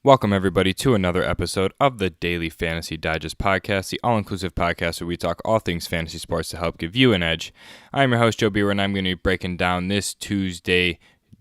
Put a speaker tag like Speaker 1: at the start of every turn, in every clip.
Speaker 1: Welcome, everybody, to another episode of the Daily Fantasy Digest Podcast, the all-inclusive podcast where we talk all things fantasy sports to help give you an edge. I'm your host, Joe Beer, and I'm going to be breaking down this Tuesday,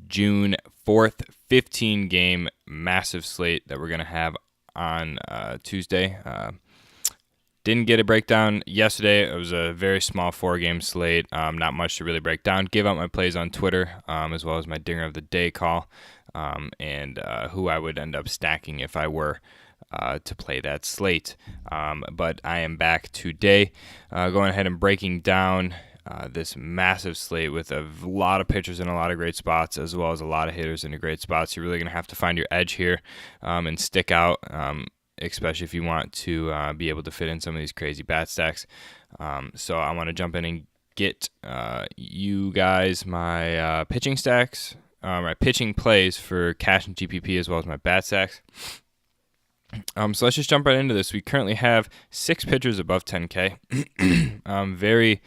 Speaker 1: June 4th, 15-game massive slate that we're going to have on Tuesday. Didn't get a breakdown yesterday. It was a very small 4-game slate, not much to really break down. Give out my plays on Twitter, as well as my Dinger of the Day call. And who I would end up stacking if I were to play that slate. But I am back today going ahead and breaking down this massive slate with a lot of pitchers in a lot of great spots, as well as a lot of hitters in great spots. You're really going to have to find your edge here and stick out, especially if you want to be able to fit in some of these crazy bat stacks. So I want to jump in and get you guys my pitching stacks. My pitching plays for cash and GPP, as well as my bat stacks. So let's just jump right into this. We currently have 6 pitchers above 10K. Very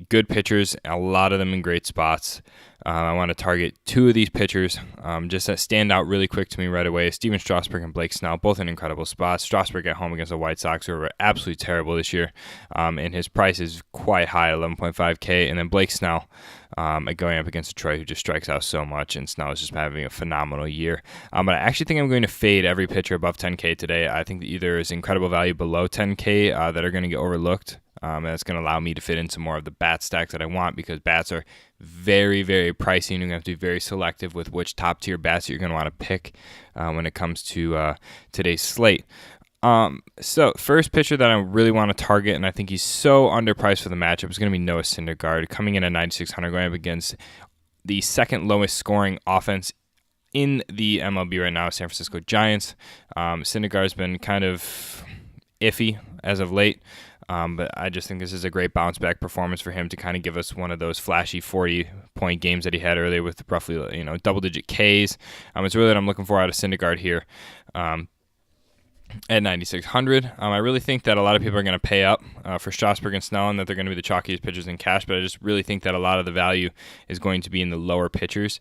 Speaker 1: good pitchers, a lot of them in great spots. I want to target 2 of these pitchers just that stand out really quick to me right away. Steven Strasburg and Blake Snell, both in incredible spots. Strasburg at home against the White Sox, who are absolutely terrible this year, and his price is quite high at 11.5K. And then Blake Snell going up against Detroit, who just strikes out so much, and Snell is just having a phenomenal year. But I actually think I'm going to fade every pitcher above 10K today. I think that either is incredible value below 10K that are going to get overlooked. That's going to allow me to fit in some more of the bat stacks that I want, because bats are very, very pricey, and you're going to have to be very selective with which top-tier bats you're going to want to pick when it comes to today's slate. So first pitcher that I really want to target, and I think he's so underpriced for the matchup, is going to be Noah Syndergaard, coming in at 9,600, going up against the second lowest scoring offense in the MLB right now, San Francisco Giants. Syndergaard's been kind of iffy as of late. But I just think this is a great bounce-back performance for him to kind of give us one of those flashy 40-point games that he had earlier with roughly double-digit Ks. It's really what I'm looking for out of Syndergaard here. At 9,600. I really think that a lot of people are going to pay up for Strasburg and Snell, and that they're going to be the chalkiest pitchers in cash, but I just really think that a lot of the value is going to be in the lower pitchers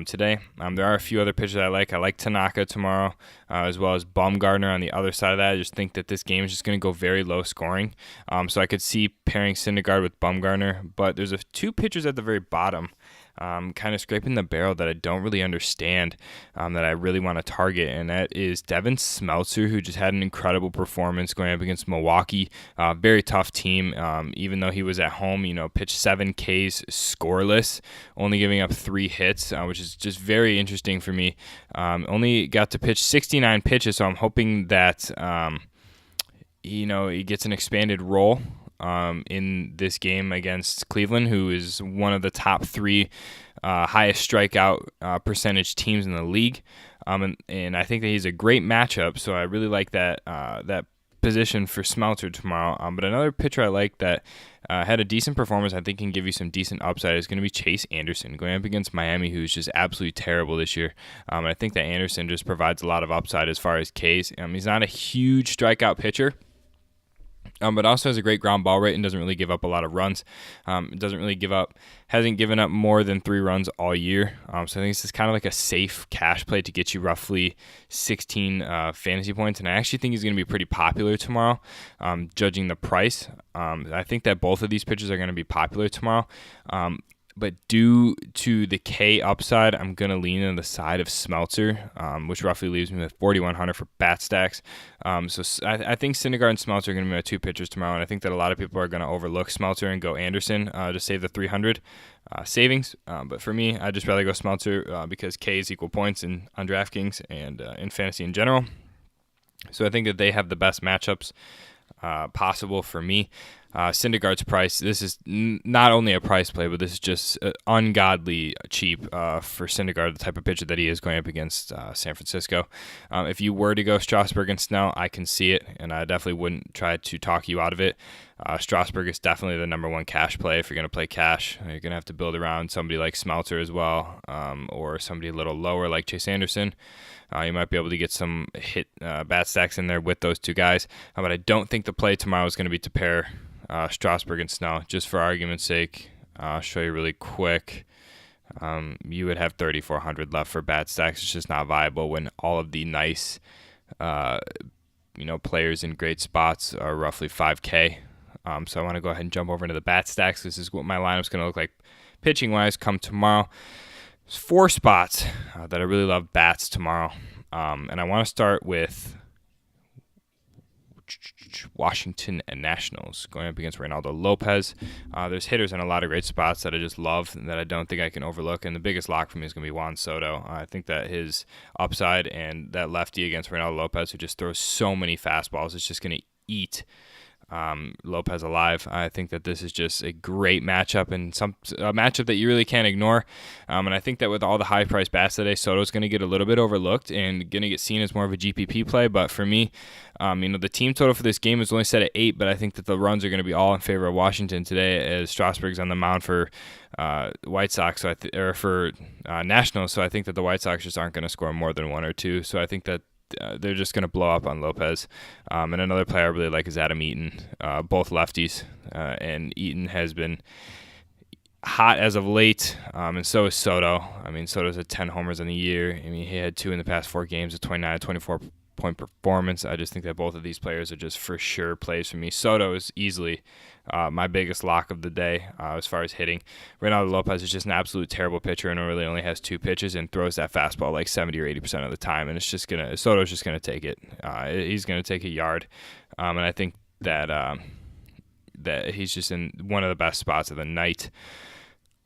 Speaker 1: today. There are a few other pitchers I like. I like Tanaka tomorrow, as well as Bumgarner on the other side of that. I just think that this game is just going to go very low scoring. So I could see pairing Syndergaard with Bumgarner, but there's 2 pitchers at the very bottom kind of scraping the barrel that I don't really understand, that I really want to target, and that is Devin Smeltzer, who just had an incredible performance going up against Milwaukee. Very tough team, even though he was at home, pitched 7 Ks scoreless, only giving up 3 hits, which is just very interesting for me. Only got to pitch 69 pitches, so I'm hoping that he gets an expanded role in this game against Cleveland, who is one of the top 3 highest strikeout percentage teams in the league. And I think that he's a great matchup, so I really like that position for Smeltzer tomorrow. But another pitcher I like that had a decent performance, I think can give you some decent upside, is going to be Chase Anderson, going up against Miami, who's just absolutely terrible this year. I think that Anderson just provides a lot of upside as far as Ks. He's not a huge strikeout pitcher, but also has a great ground ball rate and doesn't really give up a lot of runs. Hasn't given up more than 3 runs all year. So I think this is kind of like a safe cash play to get you roughly 16 fantasy points. And I actually think he's going to be pretty popular tomorrow, judging the price. I think that both of these pitchers are going to be popular tomorrow. But due to the K upside, I'm going to lean on the side of Smeltzer, which roughly leaves me with 4,100 for bat stacks. So I think Syndergaard and Smeltzer are going to be my 2 pitchers tomorrow, and I think that a lot of people are going to overlook Smeltzer and go Anderson to save the 300 savings. But for me, I'd just rather go Smeltzer because Ks equal points on Draftkings and in fantasy in general. So I think that they have the best matchups possible for me. Syndergaard's price, this is not only a price play, but this is just ungodly cheap for Syndergaard, the type of pitcher that he is going up against San Francisco. If you were to go Strasburg and Snell, I can see it, and I definitely wouldn't try to talk you out of it. Strasburg is definitely the number 1 cash play. If you're going to play cash, you're going to have to build around somebody like Smeltzer as well, or somebody a little lower like Chase Anderson. You might be able to get some hit bat stacks in there with those 2 guys. But I don't think the play tomorrow is going to be to pair Strasburg and Snell. Just for argument's sake, I'll show you really quick. you would have 3,400 left for bat stacks. It's just not viable when all of the nice, players in great spots are roughly 5K. So I want to go ahead and jump over into the bat stacks. This is what my lineup's going to look like pitching-wise come tomorrow. There's 4 spots that I really love bats tomorrow. And I want to start with Washington and Nationals going up against Reynaldo Lopez. There's hitters in a lot of great spots that I just love and that I don't think I can overlook. And the biggest lock for me is going to be Juan Soto. I think that his upside and that lefty against Reynaldo Lopez, who just throws so many fastballs, is just going to eat Lopez alive. I think that this is just a great matchup and a matchup that you really can't ignore. And I think that with all the high-priced bats today, Soto's going to get a little bit overlooked and going to get seen as more of a GPP play. But for me, the team total for this game is only set at 8, but I think that the runs are going to be all in favor of Washington today as Strasburg's on the mound for White Sox, for Nationals. So I think that the White Sox just aren't going to score more than 1 or 2. So I think that they're just going to blow up on Lopez. And another player I really like is Adam Eaton, both lefties. And Eaton has been hot as of late, and so is Soto. Soto's had 10 homers in the year. He had 2 in the past 4 games, a 29, 24-point performance. I just think that both of these players are just for sure plays for me. Soto is easily my biggest lock of the day as far as hitting. Reynaldo Lopez is just an absolute terrible pitcher and really only has 2 pitches and throws that fastball like 70 or 80% of the time. And Soto's just gonna take it. He's gonna take a yard, and I think that he's just in one of the best spots of the night.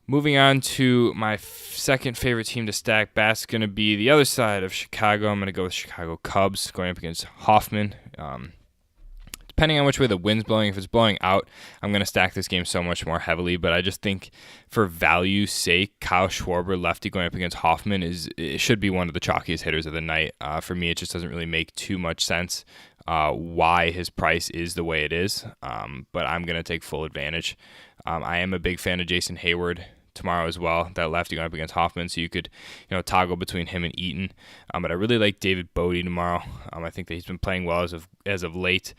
Speaker 1: Moving on to my second favorite team to stack, bats going to be the other side of Chicago. I'm going to go with Chicago Cubs going up against Hoffman. Depending on which way the wind's blowing, if it's blowing out, I'm going to stack this game so much more heavily. But I just think for value's sake, Kyle Schwarber, lefty, going up against Hoffman, it should be one of the chalkiest hitters of the night. For me, it just doesn't really make too much sense why his price is the way it is. But I'm going to take full advantage. I am a big fan of Jason Hayward tomorrow as well, that lefty going up against Hoffman, so you could toggle between him and Eaton. But I really like David Bodie tomorrow. I think that he's been playing well as of late.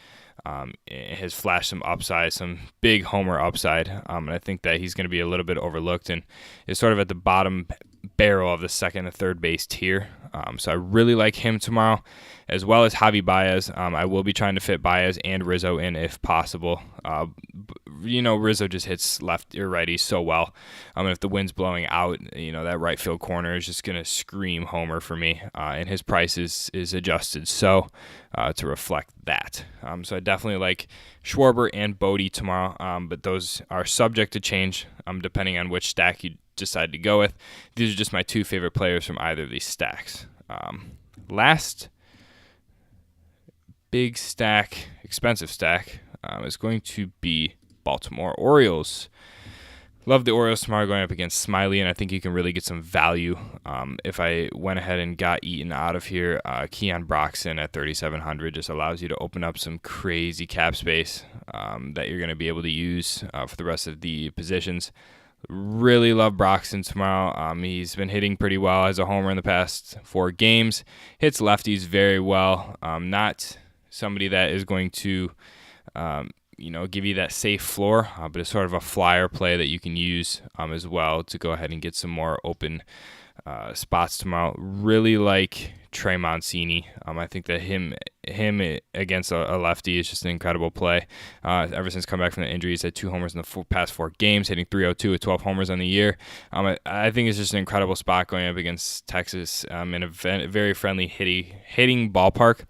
Speaker 1: Has flashed some upside, some big homer upside, and I think that he's going to be a little bit overlooked and is sort of at the bottom barrel of the second and third base tier. So I really like him tomorrow, as well as Javi Baez. I will be trying to fit Baez and Rizzo in if possible. Rizzo just hits left or righty so well. If the wind's blowing out, that right field corner is just going to scream homer for me. And his price is adjusted to reflect that. So I definitely like Schwarber and Bodie tomorrow, but those are subject to change depending on which stack you decide to go with. These are just my 2 favorite players from either of these stacks. Last big stack, expensive stack, is going to be Baltimore Orioles. Love the Orioles tomorrow going up against Smiley, and I think you can really get some value if I went ahead and got Eaton out of here. Keon Broxton at 3,700 just allows you to open up some crazy cap space that you're going to be able to use for the rest of the positions. Really love Broxton tomorrow. He's been hitting pretty well as a homer in the past 4 games. Hits lefties very well. Not somebody that is going to give you that safe floor, but it's sort of a flyer play that you can use as well to go ahead and get some more open spots tomorrow. Really like Trey Mancini. I think that him against a lefty is just an incredible play. Ever since coming back from the injury, he's had 2 homers in the past 4 games, hitting .302 with 12 homers on the year. I think it's just an incredible spot going up against Texas in a very friendly hitting ballpark.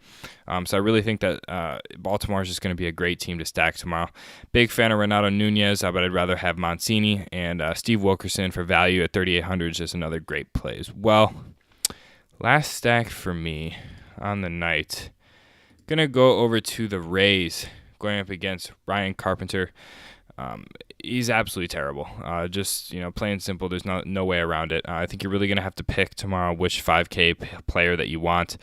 Speaker 1: So I really think that Baltimore is just going to be a great team to stack tomorrow. Big fan of Renato Nunez, but I'd rather have Mancini, and Steve Wilkerson for value at 3,800 is just another great play as well. Last stack for me on the night, gonna go over to the Rays going up against Ryan Carpenter. He's absolutely terrible. Just plain simple. There's no way around it. I think you're really gonna have to pick tomorrow which 5K player that you want.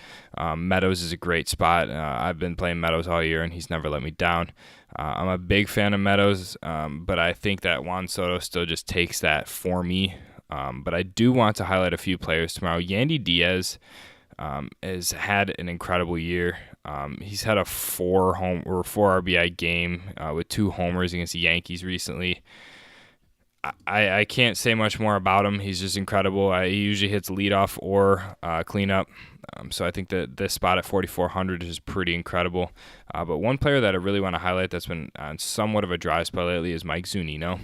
Speaker 1: Meadows is a great spot. I've been playing Meadows all year, and he's never let me down. I'm a big fan of Meadows, but I think that Juan Soto still just takes that for me. But I do want to highlight a few players tomorrow. Yandy Diaz has had an incredible year. He's had a 4 RBI game with 2 homers against the Yankees recently. I can't say much more about him. He's just incredible. He usually hits leadoff or cleanup. So I think that this spot at 4,400 is pretty incredible. But one player that I really want to highlight that's been on somewhat of a dry spell lately is Mike Zunino.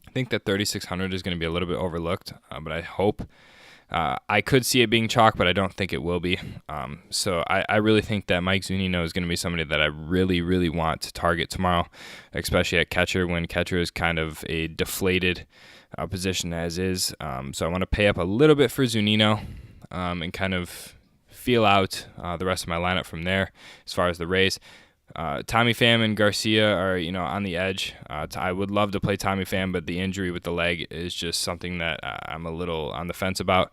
Speaker 1: I think that 3,600 is going to be a little bit overlooked, but I hope. I could see it being chalk, but I don't think it will be. So I really think that Mike Zunino is going to be somebody that I really, really want to target tomorrow, especially at catcher when catcher is kind of a deflated position as is. So I want to pay up a little bit for Zunino and kind of feel out the rest of my lineup from there as far as the Rays. Tommy Pham and Garcia are, on the edge. I would love to play Tommy Pham, but the injury with the leg is just something that I'm a little on the fence about.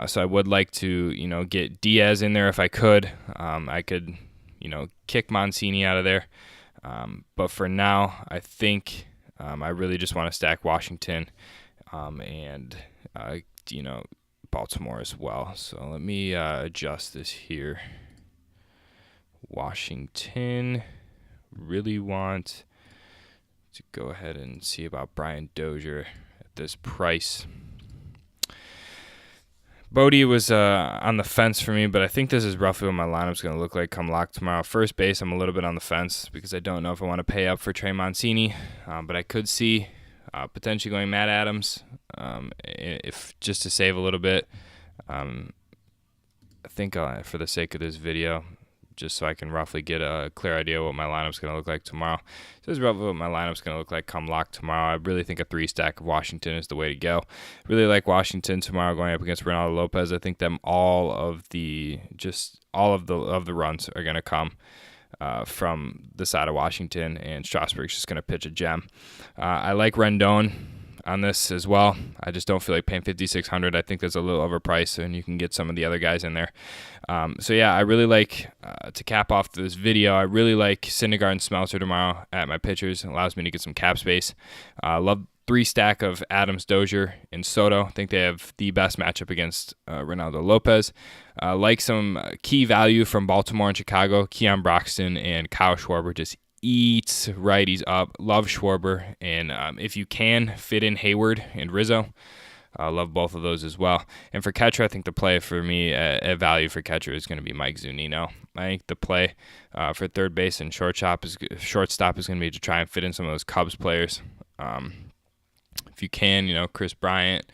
Speaker 1: So I would like to, get Diaz in there if I could. I could, kick Mancini out of there. But for now, I think I really just want to stack Washington and, Baltimore as well. So let me adjust this here. Washington, really want to go ahead and see about Brian Dozier at this price. Bodie was on the fence for me, but I think this is roughly what my lineup's going to look like come lock tomorrow. First base, I'm a little bit on the fence because I don't know if I want to pay up for Trey Mancini, but I could see potentially going Matt Adams if just to save a little bit. I think for the sake of this video, just so I can roughly get a clear idea what my lineup's going to look like tomorrow. This is roughly what my lineup's going to look like come lock tomorrow. I really think a 3-stack of Washington is the way to go. Really like Washington tomorrow going up against Ronaldo Lopez. I think all of the runs are going to come from the side of Washington, and Strasburg's just going to pitch a gem. I like Rendon on this as well. I just don't feel like paying $5,600. I think that's a little overpriced, and you can get some of the other guys in there. So yeah, I really like to cap off this video. I really like Syndergaard and Smeltzer tomorrow at my pitchers. It allows me to get some cap space. Love 3-stack of Adams, Dozier, and Soto. I think they have the best matchup against Ronaldo Lopez. Like some key value from Baltimore and Chicago. Keon Broxton and Kyle Schwarber just eats righties up. Love Schwarber, and if you can fit in Hayward and Rizzo, love both of those as well. And for catcher, I think the play for me at value for catcher is going to be Mike Zunino. I think the play for third base and shortstop is going to be to try and fit in some of those Cubs players. If you can, Chris Bryant,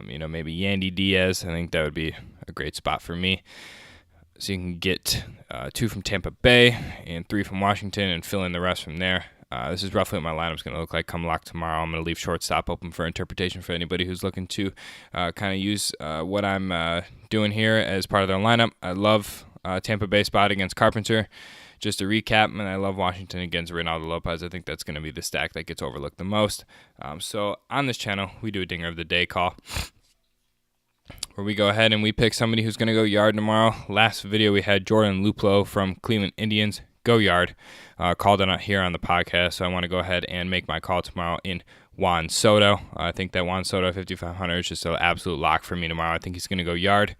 Speaker 1: maybe Yandy Diaz. I think that would be a great spot for me. So you can get 2 from Tampa Bay and 3 from Washington and fill in the rest from there. This is roughly what my lineup's going to look like come lock tomorrow. I'm going to leave shortstop open for interpretation for anybody who's looking to kind of use what I'm doing here as part of their lineup. I love Tampa Bay spot against Carpenter. Just to recap, and I love Washington against Ronaldo Lopez. I think that's going to be the stack that gets overlooked the most. So on this channel, we do a Dinger of the Day call, where we go ahead and we pick somebody who's going to go yard tomorrow. Last video, we had Jordan Luplow from Cleveland Indians go yard. Called it out here on the podcast, so I want to go ahead and make my call tomorrow in Juan Soto. I think that Juan Soto 5,500 is just an absolute lock for me tomorrow. I think he's going to go yard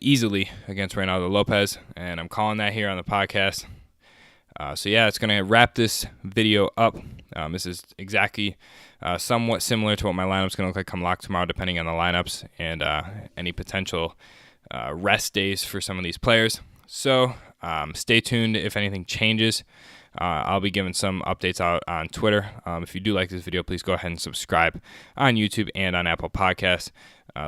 Speaker 1: easily against Ronaldo Lopez, and I'm calling that here on the podcast. So yeah, it's going to wrap this video up. This is exactly somewhat similar to what my lineup's going to look like come lock tomorrow, depending on the lineups and any potential rest days for some of these players. So stay tuned if anything changes. I'll be giving some updates out on Twitter. If you do like this video, please go ahead and subscribe on YouTube and on Apple Podcasts.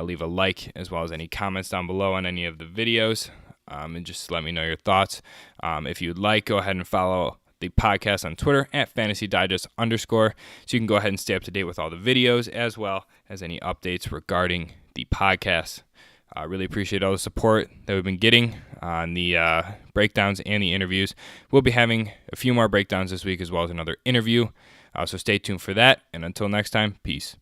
Speaker 1: Leave a like as well as any comments down below on any of the videos. And just let me know your thoughts. If you'd like, go ahead and follow the podcast on Twitter at FantasyDigest_, so you can go ahead and stay up to date with all the videos as well as any updates regarding the podcast. I really appreciate all the support that we've been getting on the breakdowns and the interviews. We'll be having a few more breakdowns this week as well as another interview. So stay tuned for that. And until next time, peace.